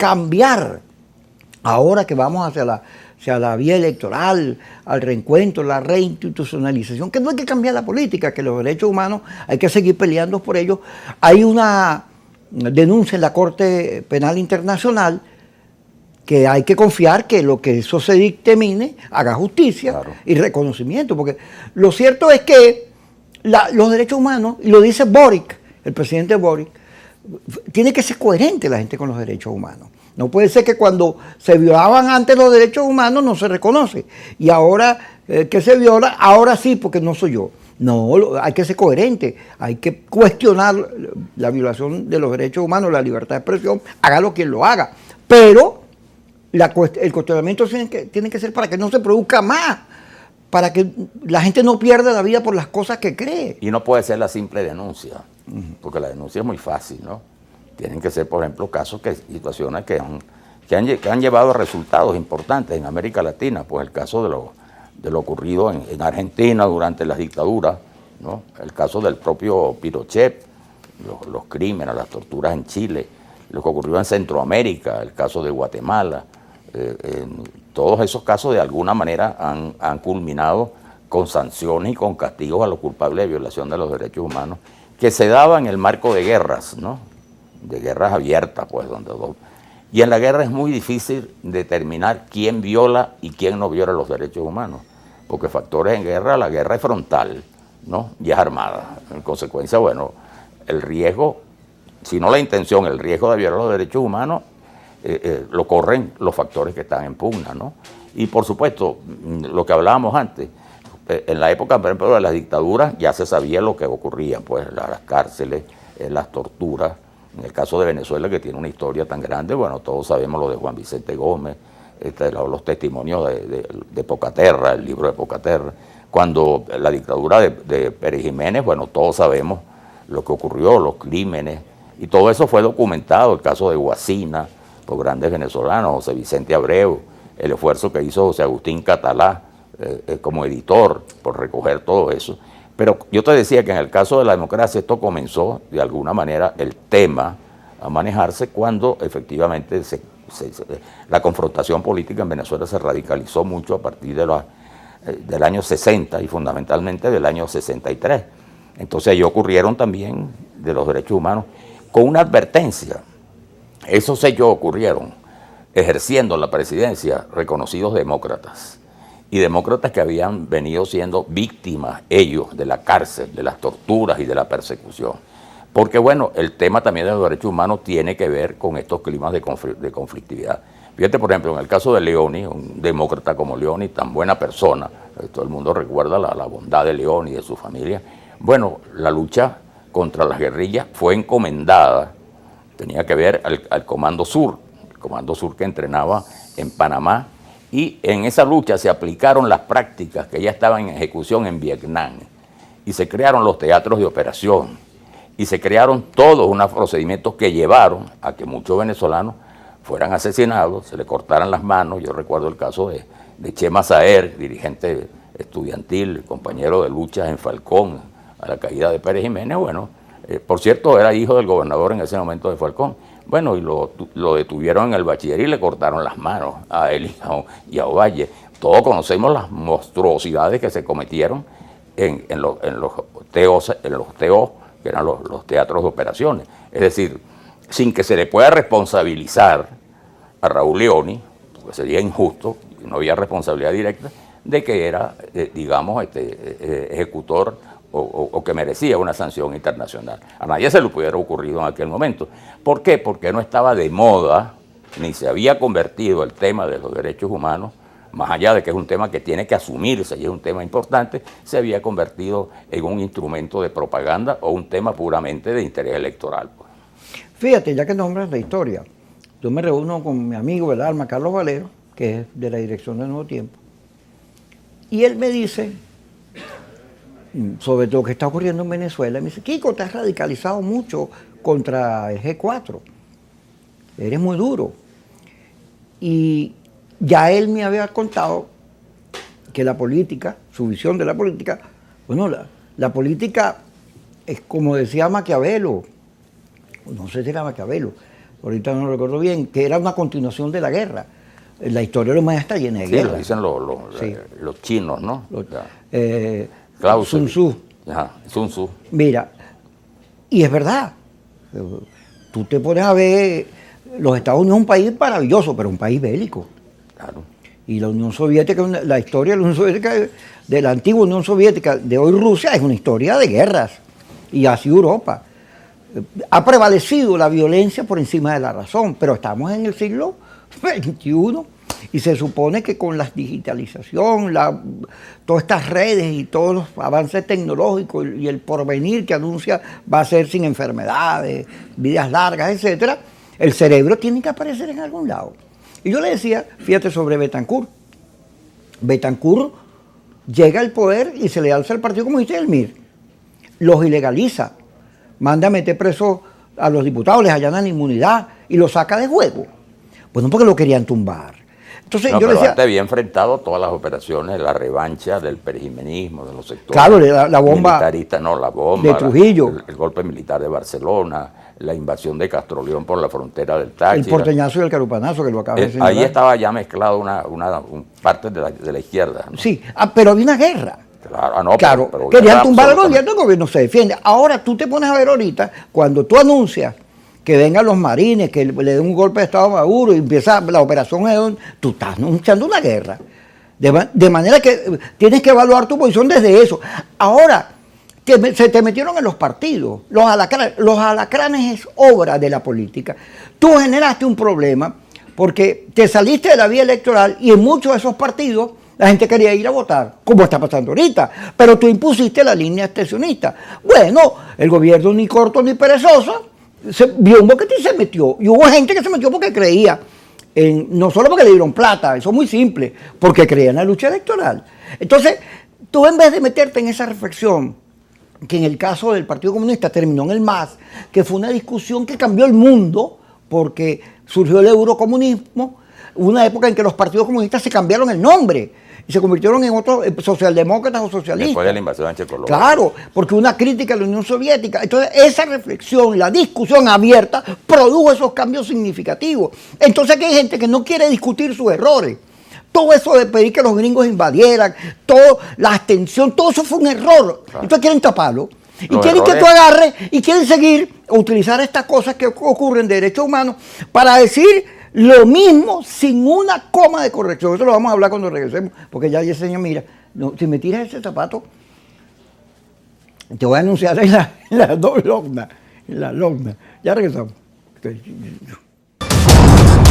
cambiar, ahora que vamos hacia la vía electoral, al reencuentro, la reinstitucionalización, que no hay que cambiar la política, que los derechos humanos hay que seguir peleando por ellos. Hay una denuncia en la Corte Penal Internacional que hay que confiar que lo que eso se dictamine haga justicia, claro, y reconocimiento, porque lo cierto es que los derechos humanos, y lo dice Boric, el presidente Boric, tiene que ser coherente la gente con los derechos humanos. No puede ser que cuando se violaban antes los derechos humanos no se reconoce, y ahora que se viola, ahora sí, porque no soy yo. No, hay que ser coherente, hay que cuestionar la violación de los derechos humanos, la libertad de expresión, hágalo quien lo haga, pero el cuestionamiento tiene que ser para que no se produzca más, para que la gente no pierda la vida por las cosas que cree. Y no puede ser la simple denuncia, porque la denuncia es muy fácil, ¿no? Tienen que ser, por ejemplo, situaciones que han llevado a resultados importantes en América Latina, pues el caso de lo ocurrido en Argentina durante las dictaduras, ¿no? El caso del propio Pinochet, los crímenes, las torturas en Chile, lo que ocurrió en Centroamérica, el caso de Guatemala. Todos esos casos de alguna manera han culminado con sanciones y con castigos a los culpables de violación de los derechos humanos, que se daban en el marco de guerras, ¿no? De guerras abiertas, pues, y en la guerra es muy difícil determinar quién viola y quién no viola los derechos humanos, porque factores en guerra, la guerra es frontal, ¿no? Y es armada. En consecuencia, bueno, el riesgo, si no la intención, el riesgo de violar los derechos humanos, lo corren los factores que están en pugna, ¿no? Y por supuesto, lo que hablábamos antes, en la época, por ejemplo, de las dictaduras ya se sabía lo que ocurría, pues las cárceles, las torturas. En el caso de Venezuela, que tiene una historia tan grande, bueno, todos sabemos lo de Juan Vicente Gómez, los testimonios de Pocaterra, el libro de Pocaterra. Cuando la dictadura de Pérez Jiménez, bueno, todos sabemos lo que ocurrió, los crímenes, y todo eso fue documentado, el caso de Guasina, por grandes venezolanos, José Vicente Abreu, el esfuerzo que hizo José Agustín Catalá como editor por recoger todo eso. Pero yo te decía que en el caso de la democracia esto comenzó de alguna manera el tema a manejarse cuando efectivamente la confrontación política en Venezuela se radicalizó mucho a partir del año 60 y fundamentalmente del año 63. Entonces ahí ocurrieron también de los derechos humanos con una advertencia. Esos hechos ocurrieron ejerciendo la presidencia reconocidos demócratas, y demócratas que habían venido siendo víctimas ellos de la cárcel, de las torturas y de la persecución. Porque bueno, el tema también de los derechos humanos tiene que ver con estos climas de conflictividad. Fíjate, por ejemplo, en el caso de Leoni, un demócrata como Leoni, tan buena persona, todo el mundo recuerda la bondad de Leoni y de su familia. Bueno, la lucha contra las guerrillas fue encomendada, tenía que ver al Comando Sur, el Comando Sur que entrenaba en Panamá, y en esa lucha se aplicaron las prácticas que ya estaban en ejecución en Vietnam, y se crearon los teatros de operación, y se crearon todos unos procedimientos que llevaron a que muchos venezolanos fueran asesinados, se le cortaran las manos. Yo recuerdo el caso de Chema Saer, dirigente estudiantil, compañero de lucha en Falcón, a la caída de Pérez Jiménez. Bueno, por cierto, era hijo del gobernador en ese momento de Falcón. Bueno, y lo detuvieron en el bachiller y le cortaron las manos a él y a Ovalle. Todos conocemos las monstruosidades que se cometieron en los TO, que eran los teatros de operaciones. Es decir, sin que se le pueda responsabilizar a Raúl Leoni, porque sería injusto, no había responsabilidad directa, de que era, digamos, ejecutor o que merecía una sanción internacional. A nadie se le hubiera ocurrido en aquel momento. ¿Por qué? Porque no estaba de moda, ni se había convertido el tema de los derechos humanos, más allá de que es un tema que tiene que asumirse y es un tema importante, se había convertido en un instrumento de propaganda o un tema puramente de interés electoral. Fíjate, ya que nombras la historia, yo me reúno con mi amigo del alma, Carlos Valero, que es de la dirección de Nuevo Tiempo, y él me dice sobre lo que está ocurriendo en Venezuela. Me dice: Kiko, te has radicalizado mucho contra el G4, eres muy duro. Y ya él me había contado que la política, su visión de la política, bueno, la política es como decía Maquiavelo, no sé si era Maquiavelo, ahorita no lo recuerdo bien, que era una continuación de la guerra. La historia de la humanidad está llena de Sí, guerras. lo dicen Sí. los chinos, ¿no? Sun Tzu. Ajá, Sun Tzu. Mira, y es verdad. Tú te pones a ver, los Estados Unidos es un país maravilloso, pero un país bélico. Claro. Y la Unión Soviética, la historia de la Unión Soviética, de la antigua Unión Soviética, de hoy Rusia, es una historia de guerras. Y así Europa. Ha prevalecido la violencia por encima de la razón, pero estamos en el siglo XXI y se supone que con la digitalización, todas estas redes y todos los avances tecnológicos y el porvenir que anuncia va a ser sin enfermedades, vidas largas, etcétera, el cerebro tiene que aparecer en algún lado. Y yo le decía, fíjate, sobre Betancourt. Betancourt llega al poder y se le alza el Partido Comunista y el MIR. Los ilegaliza, manda a meter presos a los diputados, les allana la inmunidad y los saca de juego. Bueno, porque lo querían tumbar. Entonces No, yo pero le decía, antes había enfrentado todas las operaciones, la revancha del perijimenismo, de los sectores claro, la bomba militaristas, no, la bomba, de Trujillo, el golpe militar de Barcelona, la invasión de Castrolión por la frontera del Táchira. el porteñazo y el carupanazo que lo acabas de decir. Ahí estaba ya mezclado una parte de la izquierda, ¿no? Sí, pero había una guerra. Claro, no, Claro, pero querían guerra tumbar al absolutamente. gobierno, el gobierno se defiende. Ahora tú te pones a ver ahorita, cuando tú anuncias que vengan los marines, que le den un golpe de Estado a Maduro y empieza la operación Edon, tú estás anunciando una guerra. De manera que tienes que evaluar tu posición desde eso. Ahora, se te metieron en los partidos. Los alacranes es obra de la política. Tú generaste un problema porque te saliste de la vía electoral y en muchos de esos partidos la gente quería ir a votar, como está pasando ahorita, pero tú impusiste la línea abstencionista. Bueno, el gobierno ni corto ni perezoso vio un boquete y se metió. Y hubo gente que se metió porque creía, no solo porque le dieron plata, eso es muy simple, porque creía en la lucha electoral. Entonces, tú en vez de meterte en esa reflexión, que en el caso del Partido Comunista terminó en el MAS, que fue una discusión que cambió el mundo, porque surgió el eurocomunismo, una época en que los partidos comunistas se cambiaron el nombre y se convirtieron en otros socialdemócratas o socialistas. Después de la invasión de Checoslovaquia. Claro, porque una crítica a la Unión Soviética. Entonces, esa reflexión, la discusión abierta, produjo esos cambios significativos. Entonces, aquí hay gente que no quiere discutir sus errores. Todo eso de pedir que los gringos invadieran, toda la abstención, todo eso fue un error. Claro. Entonces quieren taparlo. Y Los quieren que errores. tú agarres y quieren seguir a utilizar estas cosas que ocurren de derechos humanos para decir lo mismo sin una coma de corrección. Eso lo vamos a hablar cuando regresemos, porque ya Yesenia, mira, no, si me tiras ese zapato, te voy a anunciar en la logna. Ya regresamos.